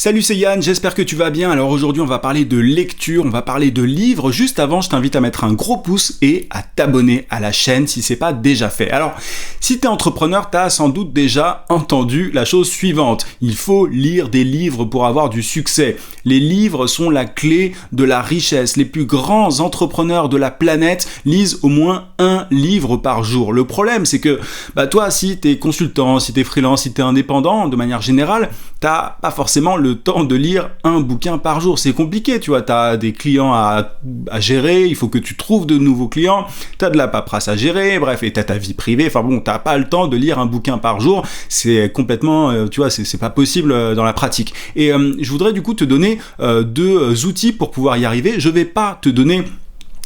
Salut, c'est Yann, j'espère que tu vas bien. Alors aujourd'hui on va parler de lecture, on va parler de livres. Juste avant, je t'invite à mettre un gros pouce et à t'abonner à la chaîne si c'est pas déjà fait. Alors, si t'es entrepreneur, t'as sans doute déjà entendu la chose suivante. Il faut lire des livres pour avoir du succès. Les livres sont la clé de la richesse. Les plus grands entrepreneurs de la planète lisent au moins un livre par jour. Le problème, c'est que toi, si t'es consultant, si t'es freelance, si t'es indépendant, de manière générale, t'as pas forcément le temps de lire un bouquin par jour. C'est compliqué, tu vois, t'as des clients à gérer, il faut que tu trouves de nouveaux clients, t'as de la paperasse à gérer, bref, et t'as ta vie privée, enfin bon, t'as pas le temps de lire un bouquin par jour, c'est complètement, tu vois, c'est pas possible dans la pratique. Et je voudrais du coup te donner deux outils pour pouvoir y arriver. Je vais pas te donner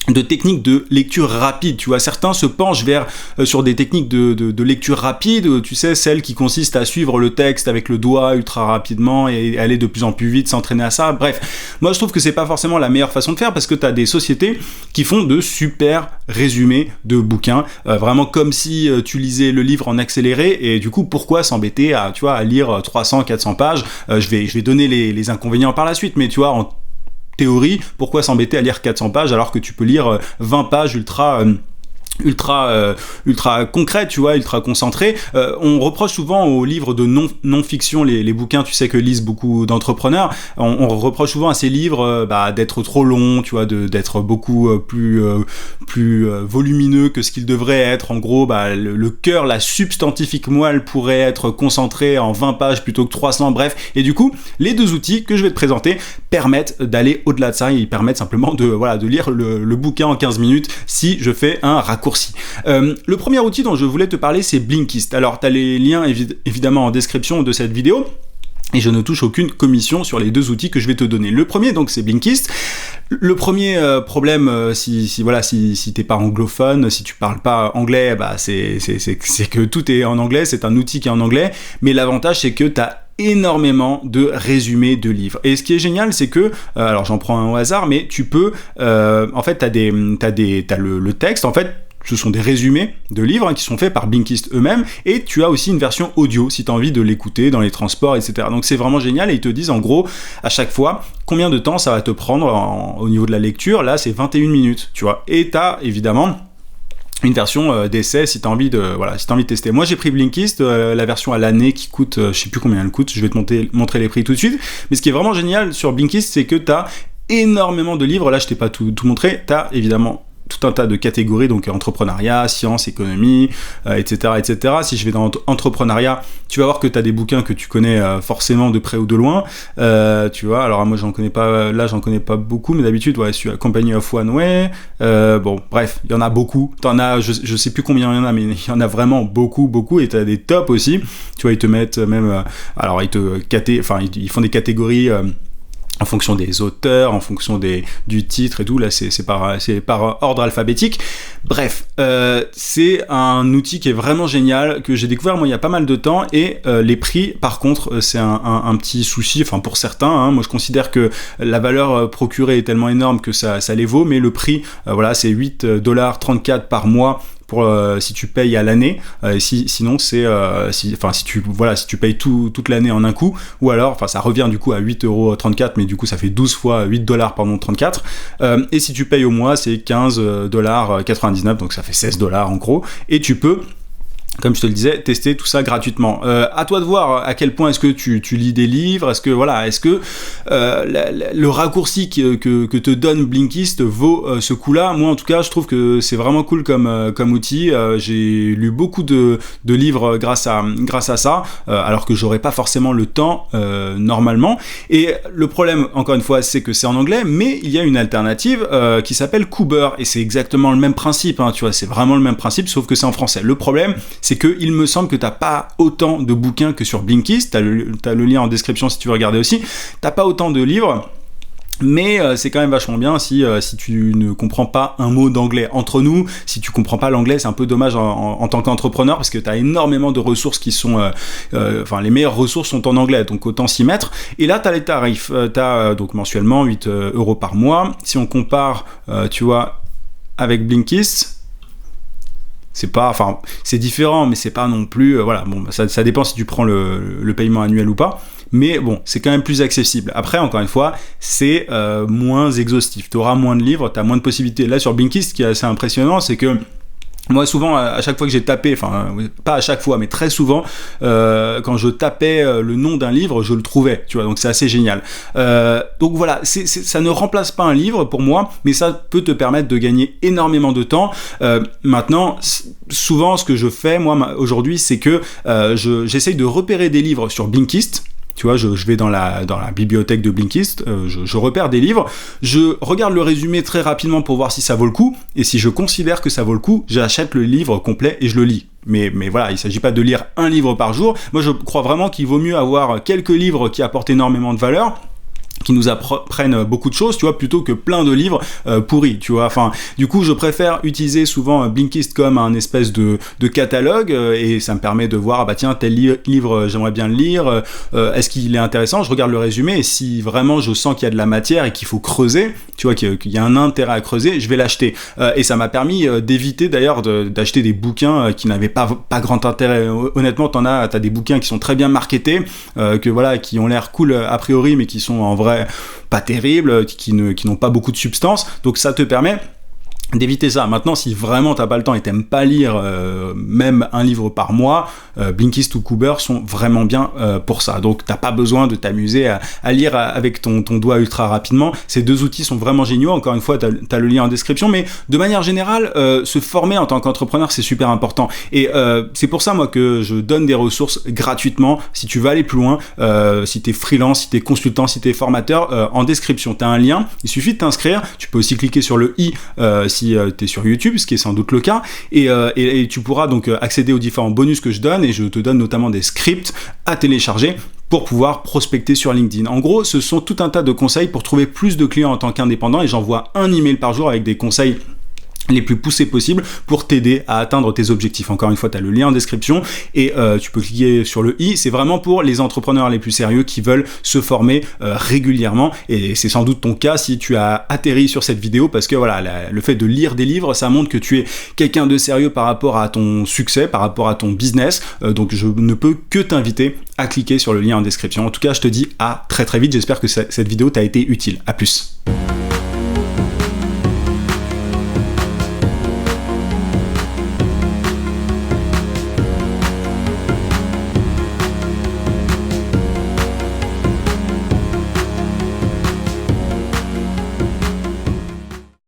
de techniques de lecture rapide, tu vois, certains se penchent vers sur des techniques de lecture rapide, tu sais, celles qui consistent à suivre le texte avec le doigt ultra rapidement et aller de plus en plus vite, s'entraîner à ça. Bref, moi je trouve que c'est pas forcément la meilleure façon de faire parce que t'as des sociétés qui font de super résumés de bouquins, vraiment comme si tu lisais le livre en accéléré. Et du coup, pourquoi s'embêter à, tu vois, à lire 300-400 pages. Je vais donner les inconvénients par la suite, mais tu vois, en théorie, pourquoi s'embêter à lire 400 pages alors que tu peux lire 20 pages ultra concret, tu vois, ultra concentré. On reproche souvent aux livres de non-fiction, les bouquins, tu sais, que lisent beaucoup d'entrepreneurs, on reproche souvent à ces livres d'être trop longs, tu vois, d'être beaucoup plus volumineux que ce qu'ils devraient être. En gros, le cœur, la substantifique moelle pourrait être concentrée en 20 pages plutôt que 300, bref. Et du coup, les deux outils que je vais te présenter permettent d'aller au-delà de ça. Ils permettent simplement de lire le bouquin en 15 minutes si je fais un raccourci. Le premier outil dont je voulais te parler, c'est Blinkist. Alors, tu as les liens évidemment en description de cette vidéo. Et je ne touche aucune commission sur les deux outils que je vais te donner. Le premier, donc, c'est Blinkist. Le premier problème, si t'es pas anglophone, si tu parles pas anglais, c'est que tout est en anglais. C'est un outil qui est en anglais. Mais l'avantage, c'est que t'as énormément de résumés de livres. Et ce qui est génial, c'est que, alors j'en prends un au hasard, mais tu peux, en fait, t'as le texte, en fait. Ce sont des résumés de livres qui sont faits par Blinkist eux-mêmes, et tu as aussi une version audio si tu as envie de l'écouter dans les transports, etc. Donc c'est vraiment génial, et ils te disent en gros à chaque fois combien de temps ça va te prendre au niveau de la lecture. Là c'est 21 minutes, tu vois. Et tu as évidemment une version d'essai si tu as envie de tester. Moi j'ai pris Blinkist, la version à l'année qui coûte, je sais plus combien elle coûte, je vais te montrer les prix tout de suite. Mais ce qui est vraiment génial sur Blinkist, c'est que tu as énormément de livres. Là je t'ai pas tout montré, tu as évidemment tout un tas de catégories, donc entrepreneuriat, sciences, économie, etc., etc. Si je vais dans entrepreneuriat, tu vas voir que tu as des bouquins que tu connais forcément de près ou de loin, tu vois. Alors moi j'en connais pas beaucoup, mais d'habitude sur Company of One Way, bon bref, il y en a beaucoup, t'en as, je sais plus combien il y en a, mais il y en a vraiment beaucoup, et tu as des tops aussi, tu vois, ils te mettent même, alors ils font des catégories en fonction des auteurs, en fonction du titre et tout. Là c'est par ordre alphabétique. Bref, c'est un outil qui est vraiment génial, que j'ai découvert moi il y a pas mal de temps. Et les prix, par contre, c'est un petit souci, enfin pour certains, hein. Moi je considère que la valeur procurée est tellement énorme que ça les vaut, mais le prix, c'est $8.34 par mois pour si tu payes à l'année, sinon c'est si tu payes toute l'année en un coup, ou alors ça revient du coup à $8.34, mais du coup ça fait 12 fois $34, et si tu payes au mois, c'est $15.99, donc ça fait $16 en gros, et tu peux, comme je te le disais, tester tout ça gratuitement. À toi de voir à quel point est-ce que tu lis des livres, est-ce que le raccourci que te donne Blinkist vaut ce coup-là. Moi en tout cas je trouve que c'est vraiment cool comme outil. J'ai lu beaucoup de livres grâce à ça, alors que j'aurais pas forcément le temps normalement. Et le problème, encore une fois, c'est que c'est en anglais, mais il y a une alternative qui s'appelle Cooper, et c'est exactement le même principe, hein, tu vois, c'est vraiment le même principe, sauf que c'est en français. Le problème, c'est que il me semble que t'as pas autant de bouquins que sur Blinkist. T'as le lien en description si tu veux regarder aussi. T'as pas autant de livres, mais c'est quand même vachement bien si tu ne comprends pas un mot d'anglais. Entre nous, si tu comprends pas l'anglais, c'est un peu dommage en tant qu'entrepreneur, parce que t'as énormément de ressources qui sont les meilleures ressources sont en anglais, donc autant s'y mettre. Et là t'as les tarifs, t'as donc mensuellement 8 € par mois. Si on compare tu vois avec Blinkist, c'est différent, mais c'est pas non plus, ça dépend si tu prends le paiement annuel ou pas. mais bon, c'est quand même plus accessible. Après, encore une fois, c'est moins exhaustif. Tu auras moins de livres, tu as moins de possibilités. Là, sur Blinkist, ce qui est assez impressionnant, c'est que moi, souvent, à chaque fois que j'ai tapé, enfin, pas à chaque fois, mais très souvent, quand je tapais le nom d'un livre, je le trouvais, tu vois, donc c'est assez génial. Donc voilà, ça ne remplace pas un livre pour moi, mais ça peut te permettre de gagner énormément de temps. Maintenant, souvent, ce que je fais, moi, aujourd'hui, c'est que j'essaye de repérer des livres sur Blinkist. Tu vois, je vais dans la bibliothèque de Blinkist, je repère des livres, je regarde le résumé très rapidement pour voir si ça vaut le coup, et si je considère que ça vaut le coup, j'achète le livre complet et je le lis. Mais voilà, il ne s'agit pas de lire un livre par jour. Moi, je crois vraiment qu'il vaut mieux avoir quelques livres qui apportent énormément de valeur, qui nous apprennent beaucoup de choses, tu vois, plutôt que plein de livres pourris, tu vois. Enfin, du coup, je préfère utiliser souvent Blinkist comme un espèce de catalogue, et ça me permet de voir, ah bah tiens, tel livre, j'aimerais bien le lire, est-ce qu'il est intéressant? Je regarde le résumé, et si vraiment je sens qu'il y a de la matière et qu'il faut creuser, tu vois, qu'il y a un intérêt à creuser, je vais l'acheter. Et ça m'a permis d'éviter d'ailleurs d'acheter des bouquins qui n'avaient pas grand intérêt. Honnêtement, t'as des bouquins qui sont très bien marketés, que voilà, qui ont l'air cool a priori, mais qui sont en vrai pas terribles, qui n'ont pas beaucoup de substance, donc ça te permet d'éviter ça. Maintenant, si vraiment t'as pas le temps et t'aimes pas lire même un livre par mois, Blinkist ou Kobo sont vraiment bien pour ça. Donc t'as pas besoin de t'amuser à lire avec ton doigt ultra rapidement. Ces deux outils sont vraiment géniaux. Encore une fois, t'as le lien en description, mais de manière générale, se former en tant qu'entrepreneur, c'est super important. Et c'est pour ça, moi, que je donne des ressources gratuitement. Si tu veux aller plus loin, si t'es freelance, si t'es consultant, si t'es formateur, en description, t'as un lien. Il suffit de t'inscrire. Tu peux aussi cliquer sur le i si tu es sur YouTube, ce qui est sans doute le cas, et tu pourras donc accéder aux différents bonus que je donne, et je te donne notamment des scripts à télécharger pour pouvoir prospecter sur LinkedIn. En gros, ce sont tout un tas de conseils pour trouver plus de clients en tant qu'indépendant, et j'envoie un email par jour avec des conseils les plus poussés possibles pour t'aider à atteindre tes objectifs. Encore une fois, tu as le lien en description, et tu peux cliquer sur le i. C'est vraiment pour les entrepreneurs les plus sérieux qui veulent se former régulièrement, et c'est sans doute ton cas si tu as atterri sur cette vidéo, parce que voilà, le fait de lire des livres, ça montre que tu es quelqu'un de sérieux par rapport à ton succès, par rapport à ton business. Donc je ne peux que t'inviter à cliquer sur le lien en description. En tout cas, je te dis à très très vite. J'espère que cette vidéo t'a été utile. À plus.